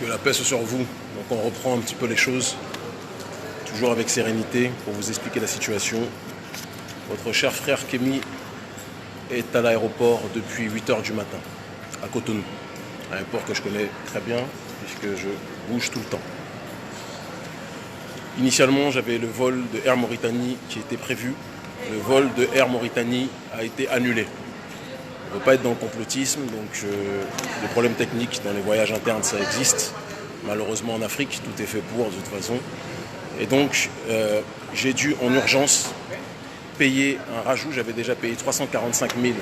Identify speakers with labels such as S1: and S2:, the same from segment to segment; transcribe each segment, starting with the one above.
S1: Que la paix soit sur vous. Donc on reprend un petit peu les choses, toujours avec sérénité, pour vous expliquer la situation. Votre cher frère Kémy est à l'aéroport depuis 8 h du matin, à Cotonou. Un aéroport que je connais très bien, puisque je bouge tout le temps. Initialement, j'avais le vol de Air Mauritanie qui était prévu. Le vol de Air Mauritanie a été annulé. On ne veut pas être dans le complotisme, donc les problèmes techniques dans les voyages internes, ça existe. Malheureusement en Afrique, tout est fait pour de toute façon. Et donc, j'ai dû en urgence payer un rajout. J'avais déjà payé 345 000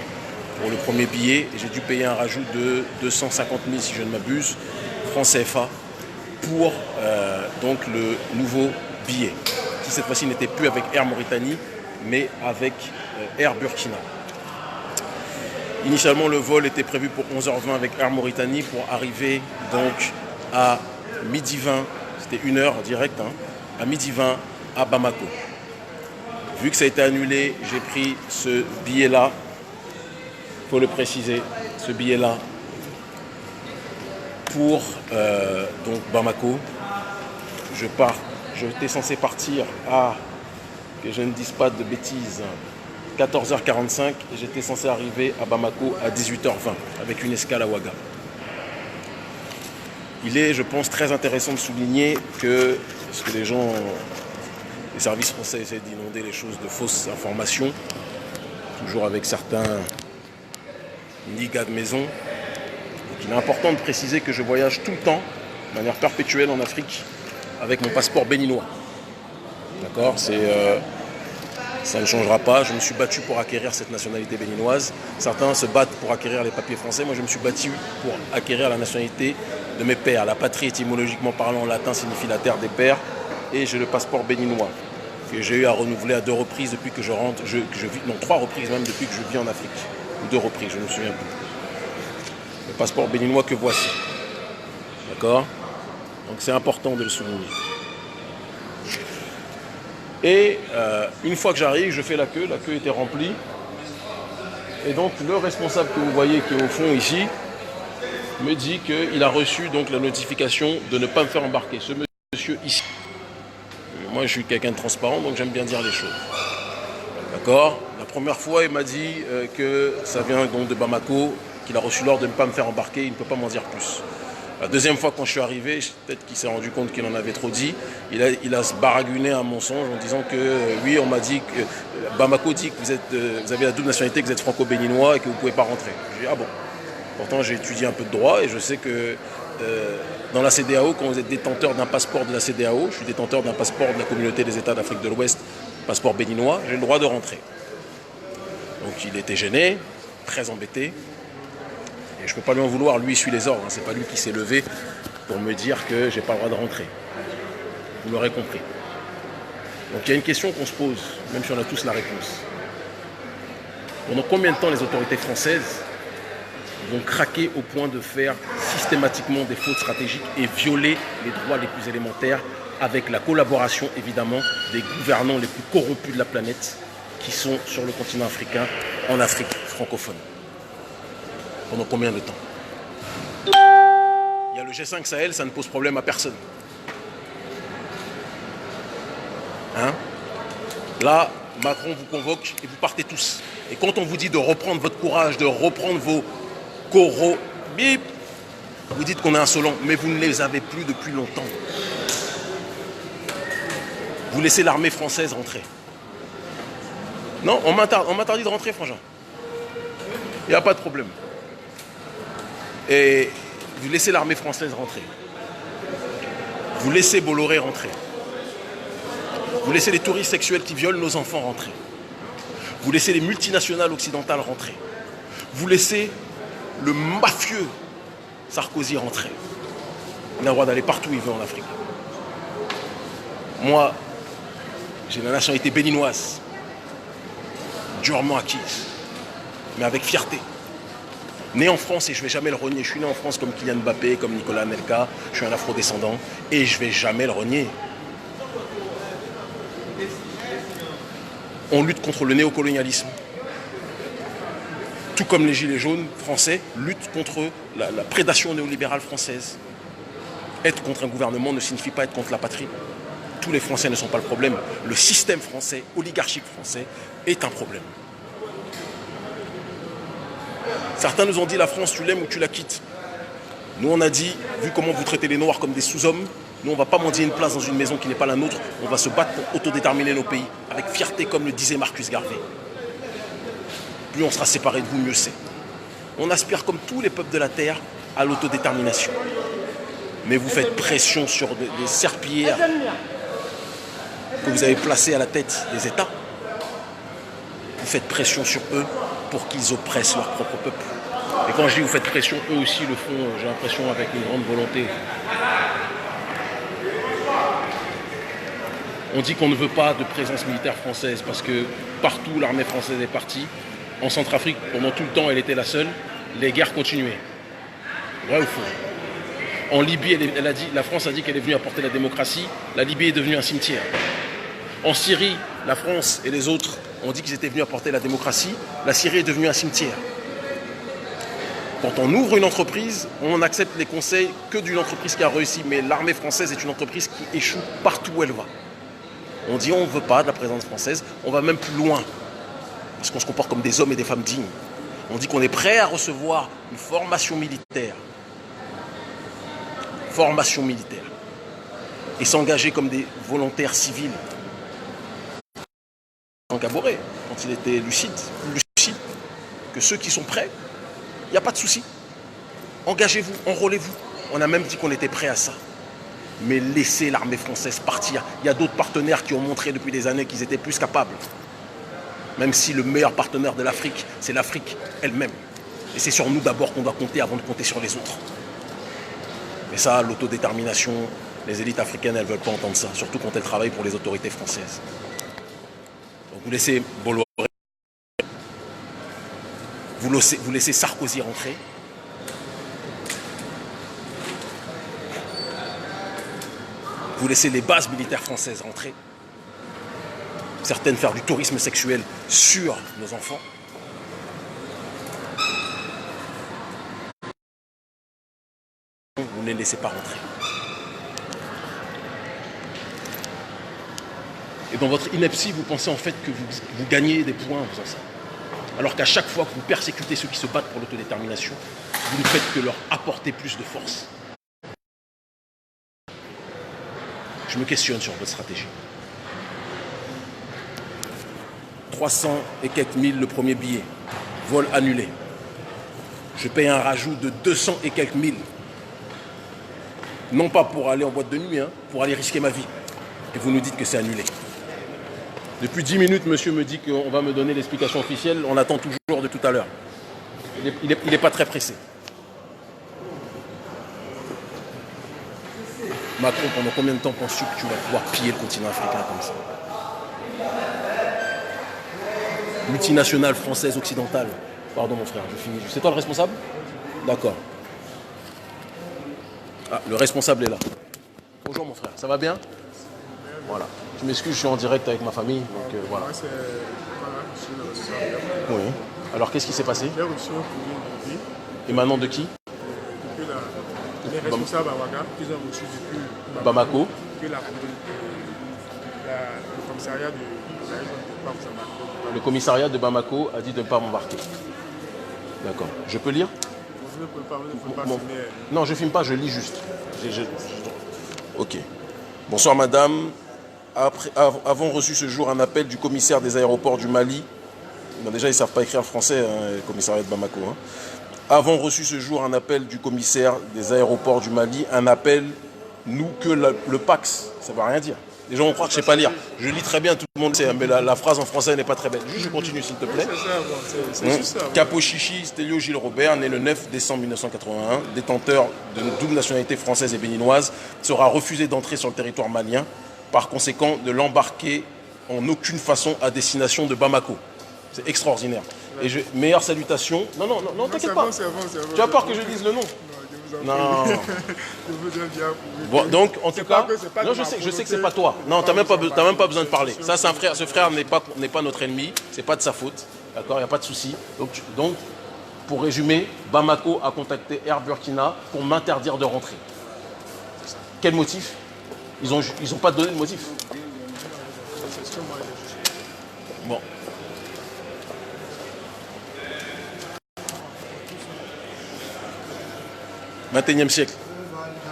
S1: pour le premier billet. Et j'ai dû payer un rajout de 250 000, si je ne m'abuse, francs CFA, pour donc le nouveau billet, qui cette fois-ci n'était plus avec Air Mauritanie, mais avec Air Burkina. Initialement, le vol était prévu pour 11h20 avec Air Mauritanie pour arriver donc à 12h20, c'était 1 heure direct, à 12h20 à Bamako. Vu que ça a été annulé, j'ai pris ce billet-là, il faut le préciser, ce billet-là pour donc Bamako. J'étais censé partir à, que je ne dise pas de bêtises, 14h45 et j'étais censé arriver à Bamako à 18h20 avec une escale à Ouaga. Il est, je pense, très intéressant de souligner que, parce que les services français essaient d'inonder les choses de fausses informations, toujours avec certains niggas de maison. Donc il est important de préciser que je voyage tout le temps, de manière perpétuelle en Afrique, avec mon passeport béninois. D'accord ? Ça ne changera pas. Je me suis battu pour acquérir cette nationalité béninoise. Certains se battent pour acquérir les papiers français. Moi, je me suis battu pour acquérir la nationalité de mes pères. La patrie, étymologiquement parlant, en latin, signifie la terre des pères. Et j'ai le passeport béninois que j'ai eu à renouveler à 2 reprises depuis que je rentre. Non, 3 reprises même depuis que je vis en Afrique. Ou 2 reprises, je ne me souviens plus. Le passeport béninois que voici. D'accord ? Donc c'est important de le souligner. Et une fois que j'arrive, je fais la queue était remplie. Et donc le responsable que vous voyez qui est au fond ici me dit qu'il a reçu donc la notification de ne pas me faire embarquer. Ce monsieur ici. Moi je suis quelqu'un de transparent, donc j'aime bien dire les choses. D'accord ? La première fois il m'a dit que ça vient donc de Bamako, qu'il a reçu l'ordre de ne pas me faire embarquer, il ne peut pas m'en dire plus. La deuxième fois, quand je suis arrivé, peut-être qu'il s'est rendu compte qu'il en avait trop dit, il a se baragouiné un mensonge en disant que oui, on m'a dit que Bamako dit que vous avez la double nationalité, que vous êtes franco-béninois et que vous ne pouvez pas rentrer. J'ai dit ah bon. Pourtant, j'ai étudié un peu de droit et je sais que dans la CEDEAO, quand vous êtes détenteur d'un passeport de la CEDEAO, je suis détenteur d'un passeport de la communauté des États d'Afrique de l'Ouest, passeport béninois, j'ai le droit de rentrer. Donc il était gêné, très embêté. Et je ne peux pas lui en vouloir, lui il suit les ordres, c'est pas lui qui s'est levé pour me dire que j'ai pas le droit de rentrer. Vous l'aurez compris. Donc il y a une question qu'on se pose, même si on a tous la réponse. Pendant combien de temps les autorités françaises vont craquer au point de faire systématiquement des fautes stratégiques et violer les droits les plus élémentaires avec la collaboration évidemment des gouvernants les plus corrompus de la planète qui sont sur le continent africain, en Afrique francophone? Pendant combien de temps? Il y a le G5 Sahel, ça ne pose problème à personne. Hein? Là, Macron vous convoque et vous partez tous. Et quand on vous dit de reprendre votre courage, de reprendre vos coraux, bip, vous dites qu'on est insolent, mais vous ne les avez plus depuis longtemps. Vous laissez l'armée française rentrer. Non, on m'interdit de rentrer, frangin. Il n'y a pas de problème. Et vous laissez l'armée française rentrer. Vous laissez Bolloré rentrer. Vous laissez les touristes sexuels qui violent nos enfants rentrer. Vous laissez les multinationales occidentales rentrer. Vous laissez le mafieux Sarkozy rentrer. Il a le droit d'aller partout où il veut en Afrique. Moi, j'ai la nationalité béninoise, durement acquise, mais avec fierté. Né en France et je ne vais jamais le renier. Je suis né en France comme Kylian Mbappé, comme Nicolas Anelka. Je suis un afro-descendant et je ne vais jamais le renier. On lutte contre le néocolonialisme. Tout comme les gilets jaunes français luttent contre la prédation néolibérale française. Être contre un gouvernement ne signifie pas être contre la patrie. Tous les Français ne sont pas le problème. Le système français, oligarchique français, est un problème. Certains nous ont dit la France, tu l'aimes ou tu la quittes. Nous, on a dit, vu comment vous traitez les Noirs comme des sous-hommes, nous, on ne va pas mendier une place dans une maison qui n'est pas la nôtre. On va se battre pour autodéterminer nos pays, avec fierté, comme le disait Marcus Garvey. Plus on sera séparés de vous, mieux c'est. On aspire, comme tous les peuples de la Terre, à l'autodétermination. Mais vous faites pression sur des serpillères que vous avez placées à la tête des États. Vous faites pression sur eux pour qu'ils oppressent leur propre peuple. Et quand je dis vous faites pression, eux aussi le font, j'ai l'impression, avec une grande volonté. On dit qu'on ne veut pas de présence militaire française parce que partout l'armée française est partie. En Centrafrique, pendant tout le temps, elle était la seule. Les guerres continuaient. Vrai ou faux? En Libye, la France a dit qu'elle est venue apporter la démocratie. La Libye est devenue un cimetière. En Syrie, la France et les autres ont dit qu'ils étaient venus apporter la démocratie. La Syrie est devenue un cimetière. Quand on ouvre une entreprise, on accepte les conseils que d'une entreprise qui a réussi. Mais l'armée française est une entreprise qui échoue partout où elle va. On dit on ne veut pas de la présence française, on va même plus loin. Parce qu'on se comporte comme des hommes et des femmes dignes. On dit qu'on est prêt à recevoir une formation militaire. Formation militaire. Et s'engager comme des volontaires civils. En Gaboré, quand il était lucide, plus lucide que ceux qui sont prêts, il n'y a pas de souci. Engagez-vous, enrôlez-vous. On a même dit qu'on était prêt à ça. Mais laissez l'armée française partir. Il y a d'autres partenaires qui ont montré depuis des années qu'ils étaient plus capables. Même si le meilleur partenaire de l'Afrique, c'est l'Afrique elle-même. Et c'est sur nous d'abord qu'on doit compter avant de compter sur les autres. Mais ça, l'autodétermination, les élites africaines, elles ne veulent pas entendre ça. Surtout quand elles travaillent pour les autorités françaises. Donc vous laissez Bolloré, vous laissez Sarkozy rentrer. Vous laissez les bases militaires françaises rentrer. Certaines faire du tourisme sexuel sur nos enfants. Vous ne les laissez pas rentrer. Et dans votre ineptie, vous pensez en fait que vous gagnez des points en faisant ça. Alors qu'à chaque fois que vous persécutez ceux qui se battent pour l'autodétermination, vous ne faites que leur apporter plus de force. Je me questionne sur votre stratégie. 300 et quelques mille le premier billet, vol annulé. Je paye un rajout de 200 et quelques mille. Non pas pour aller en boîte de nuit, hein, pour aller risquer ma vie. Et vous nous dites que c'est annulé. Depuis 10 minutes, monsieur me dit qu'on va me donner l'explication officielle. On attend toujours de tout à l'heure. Il n'est pas très pressé. Macron, pendant combien de temps penses-tu que tu vas pouvoir piller le continent africain comme ça? Multinationale française occidentale. Pardon mon frère, je finis. C'est toi le responsable? D'accord. Ah, le responsable est là. Bonjour mon frère, ça va bien? Voilà. Je m'excuse, je suis en direct avec ma famille, donc voilà.
S2: Moi, c'est monsieur le responsable.
S1: Oui. Alors qu'est-ce qui s'est passé?
S2: J'ai reçu un courrier aujourd'hui.
S1: Et maintenant de qui?
S2: Depuis les responsables à Ouaga, qu'ils ont reçu depuis
S1: Bamako.
S2: Que le commissariat de
S1: Le commissariat de Bamako a dit de ne pas m'embarquer. D'accord. Je peux lire?
S2: Vous ne pouvez pas filmer.
S1: Non, je ne filme pas, je lis juste. Ok. Bonsoir madame. Avons reçu ce jour un appel du commissaire des aéroports du Mali. Bon, déjà, ils ne savent pas écrire le français, hein, le commissariat de Bamako. Hein. Avons reçu ce jour un appel du commissaire des aéroports du Mali. Un appel, nous, que le Pax. Ça ne veut rien dire. Les gens vont croire que je ne sais pas lire. Je lis très bien, tout le monde sait, mais la phrase en français n'est pas très belle. Juste, je continue, s'il te plaît.
S2: C'est juste ça.
S1: Capo Chichi Stélio Gilles Robert, né le 9 décembre 1981, détenteur de double nationalité française et béninoise, sera refusé d'entrer sur le territoire malien. Par conséquent, de l'embarquer en aucune façon à destination de Bamako. C'est extraordinaire. Et meilleure salutation. Non, t'inquiète pas.
S2: C'est bon.
S1: Tu as peur que je dise le nom? Non.
S2: Je veux bien
S1: bon, donc, en tout cas, non, je sais que c'est pas toi. Non, t'as même pas besoin de parler. Ça, c'est un frère. Ce frère n'est pas notre ennemi. C'est pas de sa faute. D'accord, il n'y a pas de souci. Donc, pour résumer, Bamako a contacté Air Burkina pour m'interdire de rentrer. Quel motif? Ils ont pas donné de motif. Bon. XXIe siècle.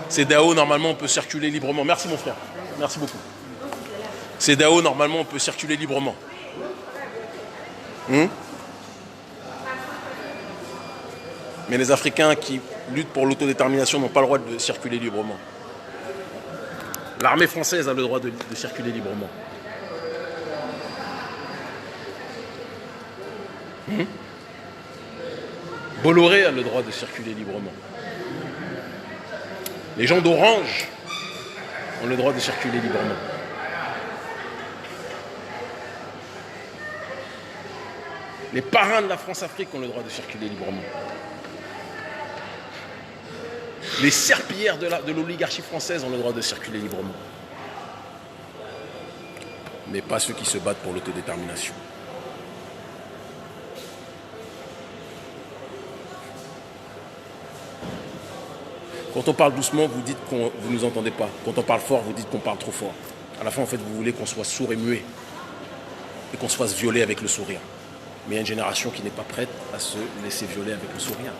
S1: CEDEAO, normalement, on peut circuler librement. Merci, mon frère. Merci beaucoup. CEDEAO, normalement, on peut circuler librement. Mais les Africains qui luttent pour l'autodétermination n'ont pas le droit de circuler librement. L'armée française a le droit de circuler librement. Bolloré a le droit de circuler librement. Les gens d'Orange ont le droit de circuler librement. Les parrains de la France-Afrique ont le droit de circuler librement. Les serpillères de l'oligarchie française ont le droit de circuler librement. Mais pas ceux qui se battent pour l'autodétermination. Quand on parle doucement, vous dites que vous ne nous entendez pas. Quand on parle fort, vous dites qu'on parle trop fort. À la fin, en fait, vous voulez qu'on soit sourd et muet. Et qu'on se fasse violer avec le sourire. Mais il y a une génération qui n'est pas prête à se laisser violer avec le sourire.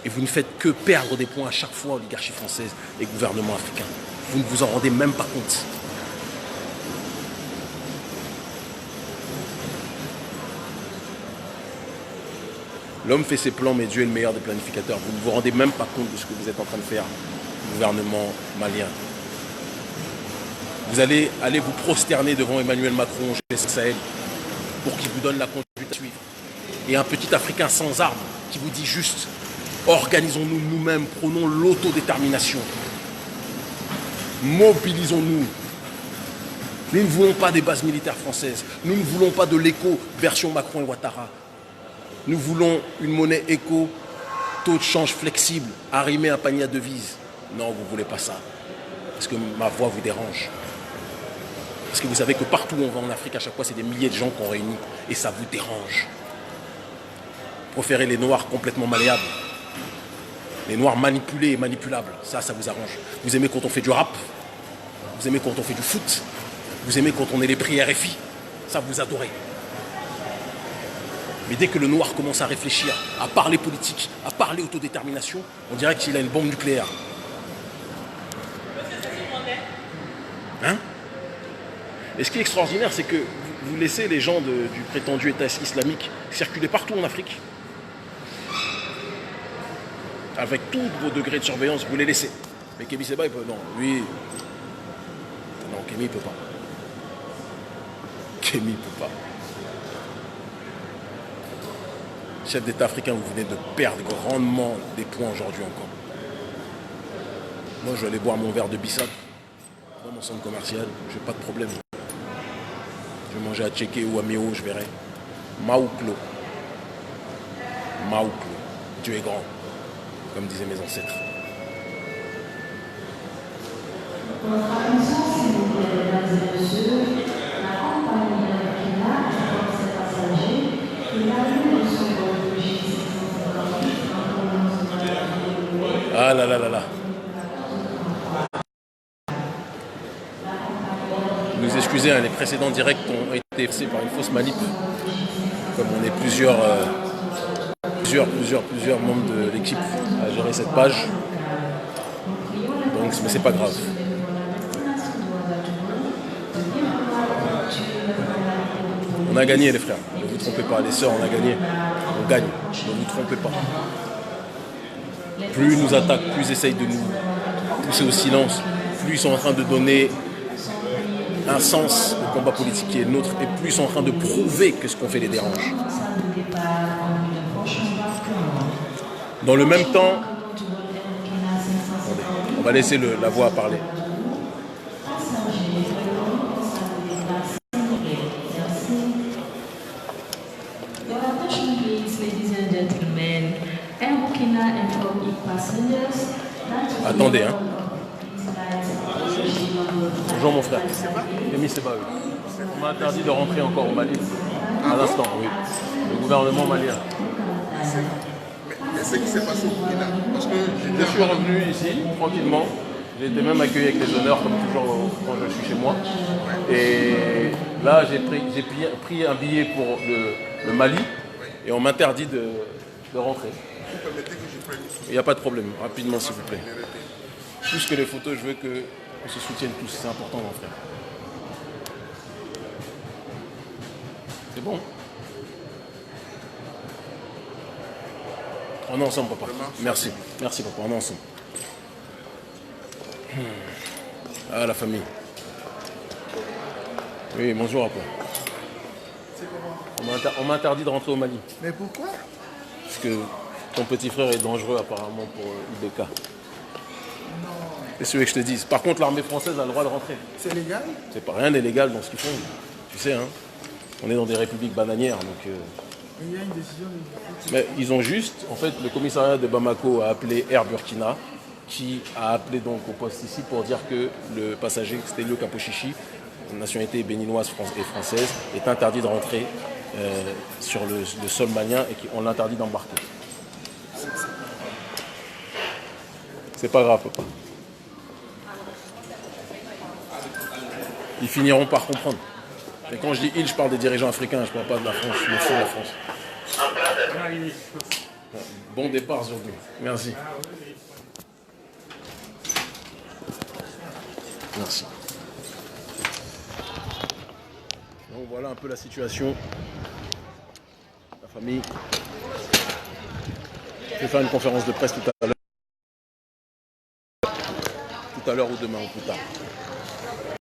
S1: Et vous ne faites que perdre des points à chaque fois, oligarchie française et gouvernement africain. Vous ne vous en rendez même pas compte. L'homme fait ses plans, mais Dieu est le meilleur des planificateurs. Vous ne vous rendez même pas compte de ce que vous êtes en train de faire, gouvernement malien. Vous allez vous prosterner devant Emmanuel Macron, GS Sahel, pour qu'il vous donne la conduite à suivre. Et un petit Africain sans armes qui vous dit juste, organisons-nous nous-mêmes, prenons l'autodétermination. Mobilisons-nous. Nous ne voulons pas des bases militaires françaises. Nous ne voulons pas de l'éco version Macron et Ouattara. Nous voulons une monnaie éco, taux de change flexible, arrimé à un panier à devises. Non, vous ne voulez pas ça. Parce que ma voix vous dérange. Parce que vous savez que partout où on va en Afrique, à chaque fois, c'est des milliers de gens qu'on réunit. Et ça vous dérange. Vous préférez les noirs complètement malléables. Les noirs manipulés et manipulables. Ça vous arrange. Vous aimez quand on fait du rap. Vous aimez quand on fait du foot. Vous aimez quand on est les prix RFI. Ça, vous adorez. Mais dès que le noir commence à réfléchir, à parler politique, à parler autodétermination, on dirait qu'il a une bombe nucléaire. Hein? Et ce qui est extraordinaire, c'est que vous laissez les gens du prétendu État islamique circuler partout en Afrique. Avec tous vos degrés de surveillance, vous les laissez. Mais Kémy Séba, il peut... Non, lui... Non, Kémy, il peut pas. Kémy, il peut pas. Chef d'État africain, vous venez de perdre grandement des points aujourd'hui encore. Moi, je vais aller boire mon verre de Bissap dans mon centre commercial, je n'ai pas de problème. Je vais manger à Tchéké ou à Méo, je verrai. Maouklo. Maouklo. Dieu est grand, comme disaient mes ancêtres. Ah là là là là. Nous excusez, hein, les précédents directs ont été faits par une fausse manip. Comme on est plusieurs membres de l'équipe à gérer cette page. Donc, mais c'est pas grave. On a gagné les frères, ne vous trompez pas, les sœurs, on a gagné. On gagne, ne vous trompez pas. Plus ils nous attaquent, plus ils essayent de nous pousser au silence, plus ils sont en train de donner un sens au combat politique qui est le nôtre, et plus ils sont en train de prouver que ce qu'on fait les dérange. Dans le même temps, attendez, on va laisser la voix parler. Attendez, hein. Bonjour mon frère. Kémy Séba, oui. On m'a interdit de rentrer encore au Mali. À l'instant, oui. Le gouvernement malien.
S3: Et ce qui s'est passé au Burkina. Parce que
S1: Je suis revenu ici, tranquillement. J'ai été même accueilli avec les honneurs, comme toujours quand je suis chez moi. Et là, j'ai pris un billet pour le Mali et on m'interdit de rentrer.
S3: vous permettez que je prenne une photo.
S1: Il n'y a pas de problème, rapidement s'il vous plaît. Plus que les photos, je veux qu'on se soutienne tous, c'est important mon frère. C'est bon. On est ensemble papa. Merci. Merci papa, on est ensemble. Ah la famille. Oui, bonjour papa. On m'a interdit de rentrer au Mali.
S3: Mais pourquoi?
S1: Parce que ton petit frère est dangereux apparemment pour IBK.
S3: Non.
S1: C'est ce que je te dis. Par contre, l'armée française a le droit de rentrer.
S3: C'est légal?
S1: C'est pas rien n'est légal dans ce qu'ils font. Tu sais, hein. On est dans des républiques bananières, donc.
S3: Il y a une décision.
S1: Mais ils ont juste, en fait, le commissariat de Bamako a appelé Air Burkina, qui a appelé donc au poste ici pour dire que le passager Stélio Kapochichi, nationalité béninoise et française, est interdit de rentrer sur le sol malien et qu'on l'interdit d'embarquer. C'est pas grave, papa. Ils finiront par comprendre. Et quand je dis ils, je parle des dirigeants africains, je ne parle pas de la France, je me fous de la France. Bon départ aujourd'hui. Merci. Merci. Donc voilà un peu la situation. La famille. Je vais faire une conférence de presse tout à l'heure ou demain ou plus tard.